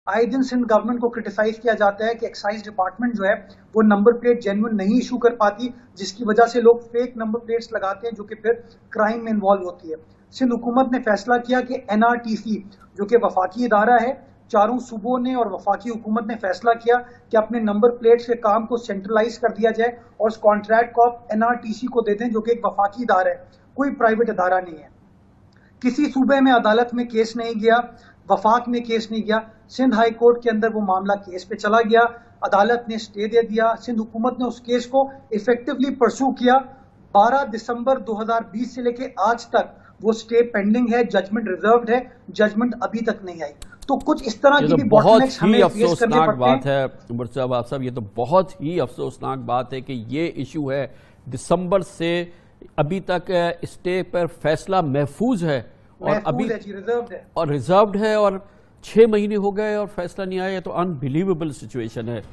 آئے دن سندھ گورنمنٹ کو کرٹیسائز کیا جاتا ہے کہ ایکسائز ڈپارٹمنٹ جو ہے وہ نمبر پلیٹ جینوئن نہیں ایشو کر پاتی، جس کی وجہ سے لوگ فیک نمبر پلیٹس لگاتے ہیں جو کہ پھر کرائم میں انوالو ہوتی ہے۔ سندھ حکومت نے فیصلہ کیا کہ NRTC جو کہ وفاقی ادارہ ہے، چاروں صوبوں نے اور وفاقی حکومت نے فیصلہ کیا کہ اپنے نمبر پلیٹس کے کام کو سینٹرلائز کر دیا جائے اور اس کانٹریکٹ کو آپ NRTC کو دے دیں جو کہ ایک وفاقی ادارہ ہے، کوئی پرائیویٹ ادارہ نہیں ہے۔ کسی صوبے میں عدالت میں کیس نہیں گیا، وفاق میں کیس نہیں گیا، سندھ ہائی کورٹ کے اندر وہ معاملہ کیس پہ چلا گیا، عدالت نے سٹے دے دیا، سندھ حکومت نے اس کیس کو ایفیکٹولی پرسو کیا۔ 12 دسمبر 2020 سے لے کے آج تک وہ سٹے پینڈنگ ہے، ججمنٹ ریزروڈ ہے، ججمنٹ ابھی تک نہیں آئی۔ تو کچھ اس طرح کی بھی بہت باٹلنیکس ہی ہمیں فیس کرنے افسوسناک پڑتے بات ہیں۔ ہے مرتضیٰ باب صاحب، یہ تو بہت ہی افسوسناک بات ہے کہ یہ ایشو ہے، دسمبر سے ابھی تک اسٹے پر فیصلہ محفوظ ہے اور ابھی ریزروڈ ہے اور 6 مہینے ہو گئے اور فیصلہ نہیں آیا۔ تو انبیلیویبل سچویشن ہے۔